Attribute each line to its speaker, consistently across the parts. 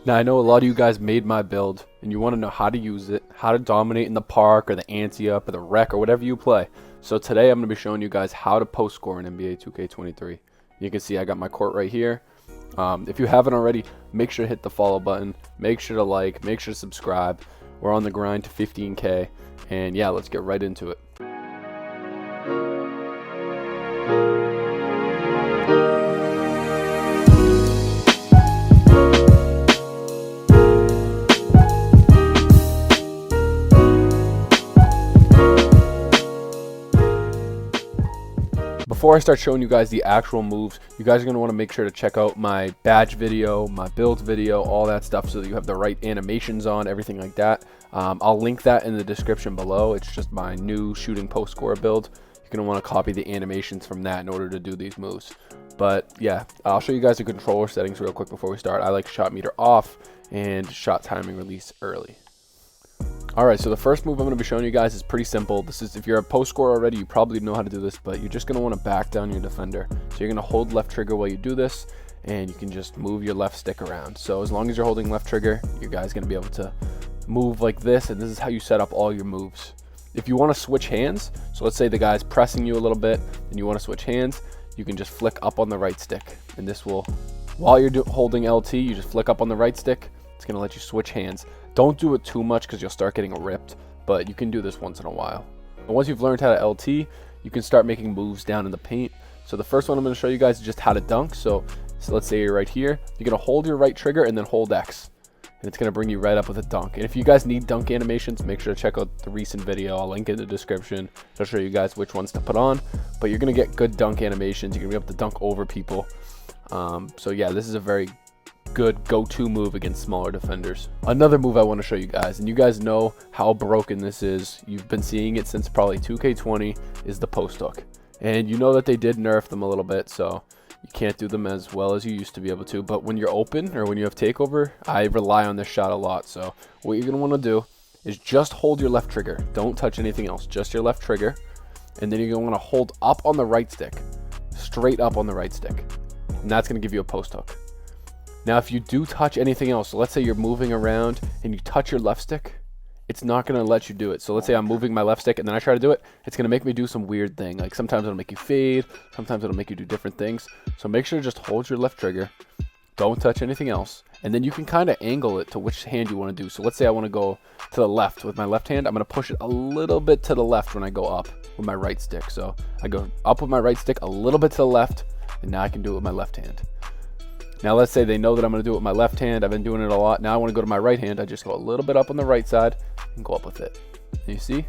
Speaker 1: Now, I know a lot of you guys made my build, and you want to know how to use it, how to dominate in the park, or the ante up, or the rec, or whatever you play. So today, I'm going to be showing you guys how to post score in NBA 2K23. You can see I got my court right here. If you haven't already, make sure to hit the follow button, make sure to like, make sure to subscribe. We're on the grind to 15K, and yeah, let's get right into it. Before I start showing you guys the actual moves, you guys are going to want to make sure to check out my badge video, my build video, all that stuff, so that you have the right animations on, everything like that. I'll link that in the description below. It's just my new shooting post score build. You're going to want to copy the animations from that in order to do these moves. But yeah, I'll show you guys the controller settings real quick before we start. I like shot meter off and shot timing release early. Alright, so the first move I'm going to be showing you guys is pretty simple. This is, if you're a post scorer already, you probably know how to do this, but you're just going to want to back down your defender. So you're going to hold left trigger while you do this, and you can just move your left stick around. So as long as you're holding left trigger, your guy's going to be able to move like this, and this is how you set up all your moves. If you want to switch hands, so let's say the guy's pressing you a little bit, and you want to switch hands, you can just flick up on the right stick, and this will, while you're holding LT, you just flick up on the right stick. It's going to let you switch hands. Don't do it too much because you'll start getting ripped, but you can do this once in a while. And once you've learned how to LT, you can start making moves down in the paint. So the first one I'm going to show you guys is just how to dunk. So let's say you're right here. You're going to hold your right trigger and then hold X. And it's going to bring you right up with a dunk. And if you guys need dunk animations, make sure to check out the recent video. I'll link it in the description. I'll show you guys which ones to put on. But you're going to get good dunk animations. You're going to be able to dunk over people. So yeah, this is a very good go-to move against smaller defenders. Another move I want to show you guys, and you guys know how broken this is, you've been seeing it since probably 2K20, is the post hook. And you know that they did nerf them a little bit, so you can't do them as well as you used to be able to. But when you're open, or when you have takeover, I rely on this shot a lot. So what you're going to want to do is just hold your left trigger. Don't touch anything else, just your left trigger. And then you're going to want to hold up on the right stick, straight up on the right stick. And that's going to give you a post hook. Now, if you do touch anything else, so let's say you're moving around and you touch your left stick, it's not going to let you do it. So let's say I'm moving my left stick and then I try to do it, it's going to make me do some weird thing. Like sometimes it'll make you fade, sometimes it'll make you do different things. So make sure to just hold your left trigger, don't touch anything else, and then you can kind of angle it to which hand you want to do. So let's say I want to go to the left with my left hand, I'm going to push it a little bit to the left when I go up with my right stick. So I go up with my right stick a little bit to the left, and now I can do it with my left hand. Now let's say they know that I'm going to do it with my left hand. I've been doing it a lot. Now I want to go to my right hand. I just go a little bit up on the right side and go up with it. And you see?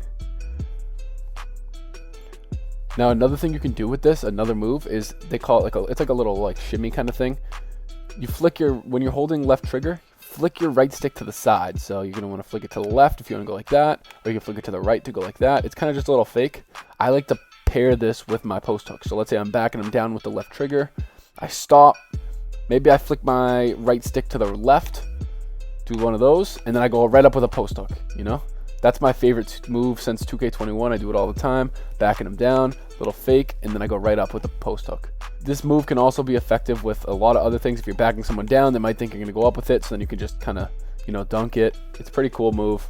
Speaker 1: Now another thing you can do with this, another move, is they call it it's like a little like shimmy kind of thing. You flick when you're holding left trigger, flick your right stick to the side. So you're going to want to flick it to the left if you want to go like that, or you can flick it to the right to go like that. It's kind of just a little fake. I like to pair this with my post hook. So let's say I'm backing them down with the left trigger. I stop. Maybe I flick my right stick to the left, do one of those, and then I go right up with a post hook, you know? That's my favorite move since 2K21. I do it all the time, backing them down, little fake, and then I go right up with a post hook. This move can also be effective with a lot of other things. If you're backing someone down, they might think you're going to go up with it, so then you can just kind of, you know, dunk it. It's a pretty cool move.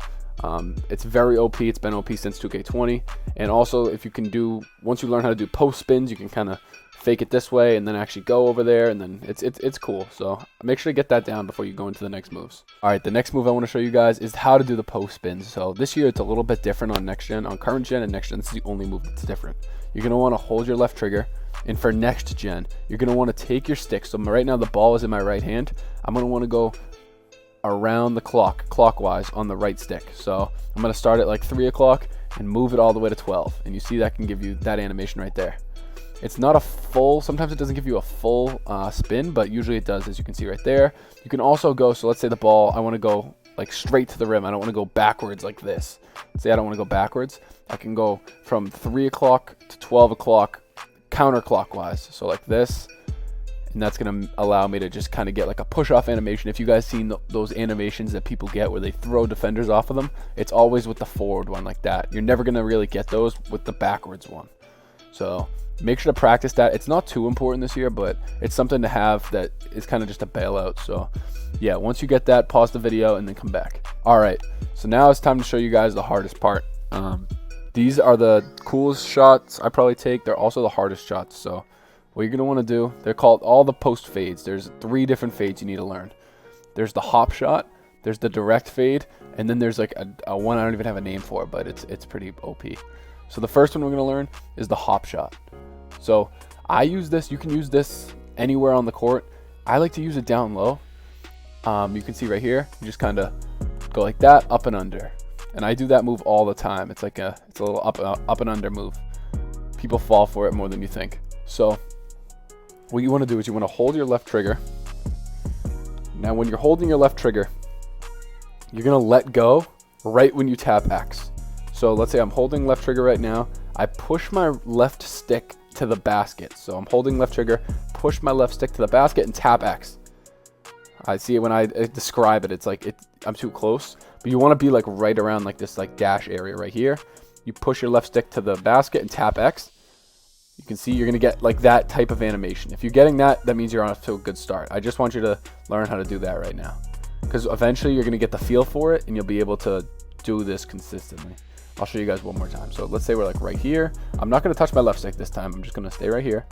Speaker 1: It's very OP. It's been OP since 2K20. And also, if you can do, once you learn how to do post spins, you can kind of fake it this way and then actually go over there, and then it's cool. So make sure to get that down before you go into the next moves. All right, the next move I want to show you guys is how to do the post spins. So this year it's a little bit different on next gen. On current gen and next gen, this is the only move that's different. You're going to want to hold your left trigger, and for next gen, you're going to want to take your stick. So right now the ball is in my right hand. I'm going to want to go around the clockwise on the right stick. So I'm going to start at like 3 o'clock and move it all the way to 12, and you see that can give you that animation right there. It's not a full, sometimes it doesn't give you a full spin, but usually it does, as you can see right there. You can also go, so let's say the ball, I want to go like straight to the rim. I don't want to go backwards like this. Say I don't want to go backwards. I can go from 3 o'clock to 12 o'clock counterclockwise. So like this, and that's going to allow me to just kind of get like a push-off animation. If you guys seen those animations that people get where they throw defenders off of them, it's always with the forward one like that. You're never going to really get those with the backwards one. So make sure to practice that. It's not too important this year, but it's something to have that is kind of just a bailout. So yeah, once you get that, pause the video and then come back. All right, so now it's time to show you guys the hardest part. These are the coolest shots I probably take. They're also the hardest shots. So what you're gonna want to do, they're called all the post fades. There's 3 different fades you need to learn. There's the hop shot, there's the direct fade, and then there's like a one I don't even have a name for, but it's pretty OP. So the first one we're gonna learn is the hop shot. So I use this, you can use this anywhere on the court. I like to use it down low. You can see right here, you just kind of go like that, up and under. And I do that move all the time. It's like it's a little up and under move. People fall for it more than you think. So what you want to do is you want to hold your left trigger. Now when you're holding your left trigger, you're going to let go right when you tap X. So let's say I'm holding left trigger right now. I push my left stick to the basket. So I'm holding left trigger, push my left stick to the basket and tap X. I see it when I describe it. It's like I'm too close, but you want to be like right around like this like dash area right here. You push your left stick to the basket and tap X. You can see you're going to get like that type of animation. If you're getting that, that means you're on to a good start. I just want you to learn how to do that right now, because eventually you're going to get the feel for it and you'll be able to do this consistently. I'll show you guys one more time. So let's say we're like right here. I'm not going to touch my left stick this time. I'm just going to stay right here.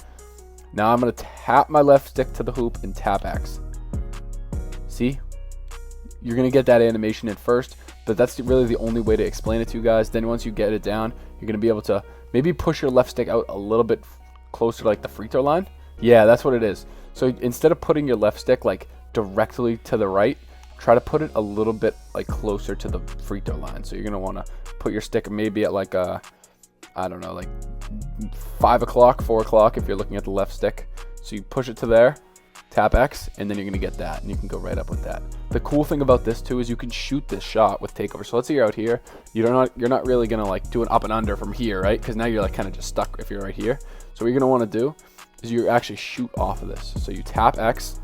Speaker 1: Now I'm going to tap my left stick to the hoop and tap X. See? You're going to get that animation at first, but that's really the only way to explain it to you guys. Then once you get it down, you're going to be able to maybe push your left stick out a little bit closer to like the free throw line. Yeah, that's what it is. So instead of putting your left stick like directly to the right, try to put it a little bit like closer to the free throw line. So you're going to want to put your stick maybe at like I don't know, like 5 o'clock, 4 o'clock if you're looking at the left stick. So you push it to there, tap X, and then you're going to get that, and you can go right up with that. The cool thing about this too is you can shoot this shot with takeover. So let's say you're out here, you're not really going to like do an up and under from here, right? Because now you're like kind of just stuck if you're right here. So what you're going to want to do is you actually shoot off of this. So you tap X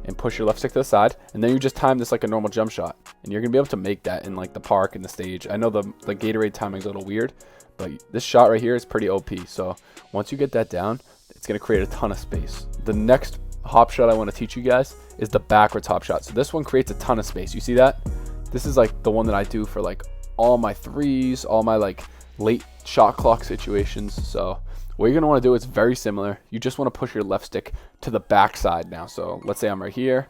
Speaker 1: and push your left stick to the side, and then you just time this like a normal jump shot, and you're gonna be able to make that in like the park and the stage. I know the Gatorade timing's a little weird, but this shot right here is pretty OP. So once you get that down, it's gonna create a ton of space. The next hop shot I want to teach you guys is the backwards hop shot. So this one creates a ton of space. You see that? This is like the one that I do for like all my threes, all my like late shot clock situations. So what you're going to want to do is very similar. You just want to push your left stick to the back side now. So let's say I'm right here.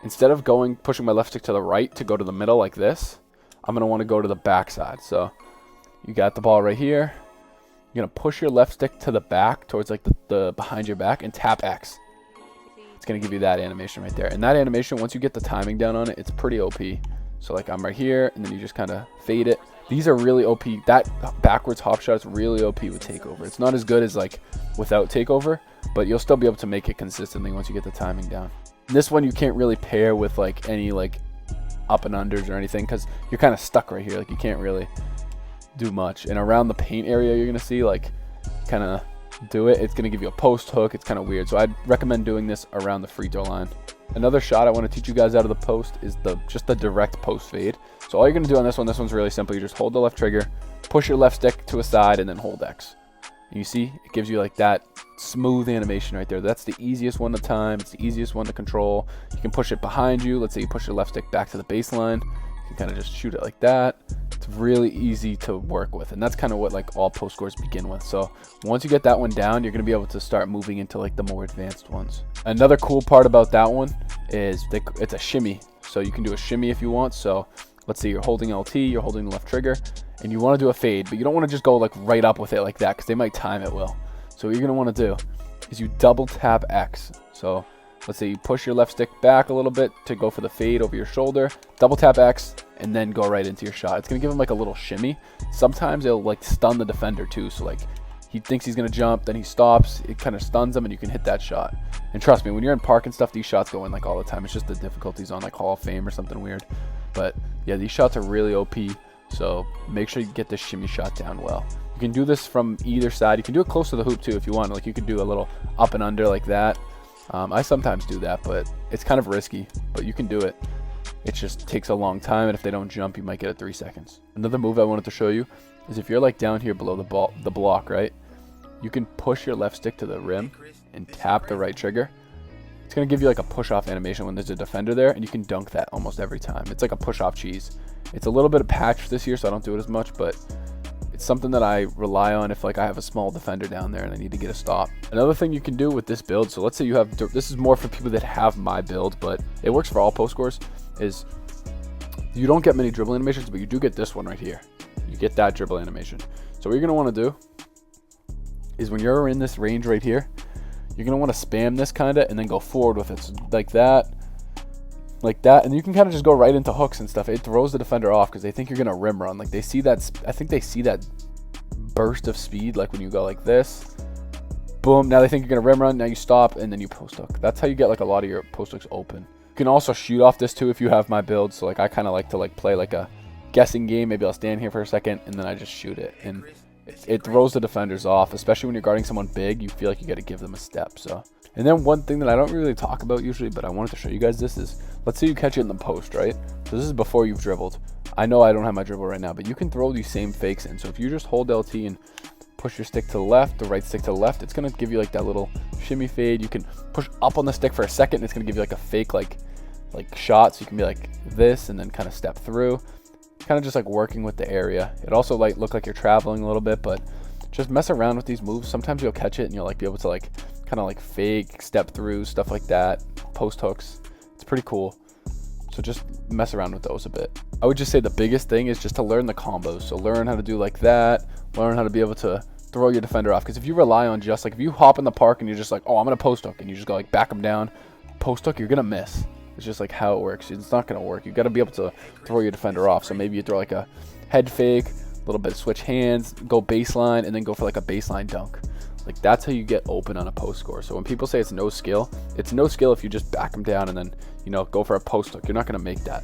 Speaker 1: Instead of pushing my left stick to the right to go to the middle like this, I'm going to want to go to the back side. So you got the ball right here. You're going to push your left stick to the back towards like the behind your back and tap X. It's going to give you that animation right there. And that animation, once you get the timing down on it, it's pretty OP. So like I'm right here, and then you just kind of fade it. These are really OP. That backwards hop shot is really OP with takeover. It's not as good as like without takeover, but you'll still be able to make it consistently once you get the timing down. This one you can't really pair with like any like up and unders or anything, because you're kind of stuck right here. Like you can't really do much. And around the paint area, you're gonna see like kind of do it. It's gonna give you a post hook. It's kind of weird. So I'd recommend doing this around the free throw line. Another shot I want to teach you guys out of the post is just the direct post fade. So all you're going to do on this one's really simple. You just hold the left trigger, push your left stick to a side, and then hold X. And you see, it gives you like that smooth animation right there. That's the easiest one to time. It's the easiest one to control. You can push it behind you. Let's say you push your left stick back to the baseline. You can kind of just shoot it like that. It's really easy to work with, and that's kind of what like all post scores begin with. So once you get that one down, you're going to be able to start moving into like the more advanced ones. Another cool part about that one is it's a shimmy. So you can do a shimmy if you want. So let's say you're holding LT, you're holding the left trigger, and you want to do a fade, but you don't want to just go like right up with it like that, because they might time it well. So what you're going to want to do is you double tap X. So let's say you push your left stick back a little bit to go for the fade over your shoulder, double tap X, and then go right into your shot. It's going to give him like a little shimmy. Sometimes it'll like stun the defender too. So like he thinks he's going to jump, then he stops. It kind of stuns him, and you can hit that shot. And trust me, when you're in park and stuff, these shots go in like all the time. It's just the difficulties on like Hall of Fame or something weird. But yeah, these shots are really OP. So make sure you get this shimmy shot down well. You can do this from either side. You can do it close to the hoop too if you want. Like you could do a little up and under like that. I sometimes do that, but it's kind of risky, but you can do it. It just takes a long time, and if they don't jump, you might get it 3 seconds. Another move I wanted to show you is if you're like down here below the block, right? you can push your left stick to the rim and tap the right trigger. It's going to give you like a push-off animation when there's a defender there, and you can dunk that almost every time. It's like a push-off cheese. It's a little bit of patch this year, so I don't do it as much, but it's something that I rely on if like I have a small defender down there and I need to get a stop. Another thing you can do with this build, so let's say you have, this is more for people that have my build, but it works for all post scores, is you don't get many dribble animations, but you do get this one right here. You get that dribble animation. So what you're going to want to do is when you're in this range right here, you're going to want to spam this kind of and then go forward with it. So like that, and you can kind of just go right into hooks and stuff. It throws the defender off because they think you're going to rim run. Like they see that, I think they see that burst of speed, like when you go like this, boom, now they think you're going to rim run, now you stop, and then you post hook. That's how you get like a lot of your post hooks open. You can also shoot off this too if you have my build. So like I kind of like to like play like a guessing game. Maybe I'll stand here for a second and then I just shoot it, and it throws the defenders off, especially when you're guarding someone big. You feel like you got to give them a step. So, and then one thing that I don't really talk about usually, but I wanted to show you guys this is, let's say you catch it in the post, right? So this is before you've dribbled. I know I don't have my dribble right now, but you can throw these same fakes in. So if you just hold LT and push your stick to the left, the right stick to the left, it's going to give you like that little shimmy fade. You can push up on the stick for a second, and it's going to give you like a fake like shot. So you can be like this and then kind of step through, kind of just like working with the area. It also like look like you're traveling a little bit, but just mess around with these moves. Sometimes you'll catch it and you'll like be able to like kind of like fake step through, stuff like that, post hooks. It's pretty cool. So just mess around with those a bit. I would just say the biggest thing is just to learn the combos. So learn how to do like that, learn how to be able to throw your defender off. Because if you rely on just like, if you hop in the park and you're just like, oh, I'm gonna post hook, and you just go like back them down, post hook, you're gonna miss. It's just like how it works. It's not gonna work. You got to be able to throw your defender off. So maybe you throw like a head fake, a little bit of switch hands, go baseline, and then go for like a baseline dunk. Like that's how you get open on a post score. So when people say it's no skill if you just back them down and then, you know, go for a post hook. You're not gonna make that.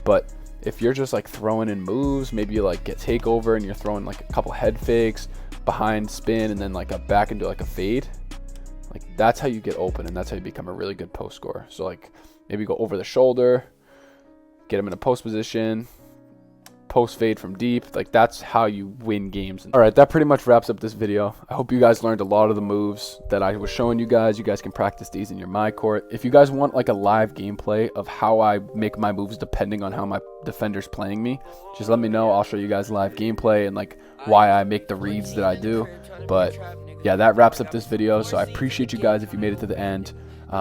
Speaker 1: But if you're just like throwing in moves, maybe you like get takeover and you're throwing like a couple head fakes, behind spin, and then like a back into like a fade, like that's how you get open, and that's how you become a really good post scorer. So like maybe go over the shoulder, get him in a post position, post fade from deep. Like that's how you win games. All right, that pretty much wraps up this video. I hope you guys learned a lot of the moves that I was showing you guys. You guys can practice these in your my court. If you guys want like a live gameplay of how I make my moves depending on how my defender's playing me, just let me know. I'll show you guys live gameplay and like why I make the reads that I do. But yeah, that wraps up this video. So I appreciate you guys if you made it to the end.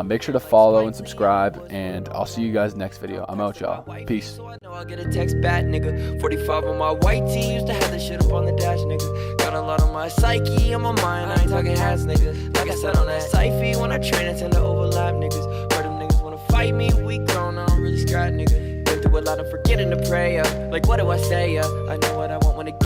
Speaker 1: Make sure to follow and subscribe, and I'll see you guys next video. I'm out, y'all. Peace. I'll get a text back, nigga. 45 on my white tee, used to have that shit up on the dash, nigga. Got a lot on my psyche, on my mind, I ain't talking hats, nigga. Like I said on that Syfy, when I train, I tend to overlap, niggas. Where them niggas wanna fight me, we grown, I don't really scrap, nigga. Been through a lot of forgetting to pray, like what do I say, I know what I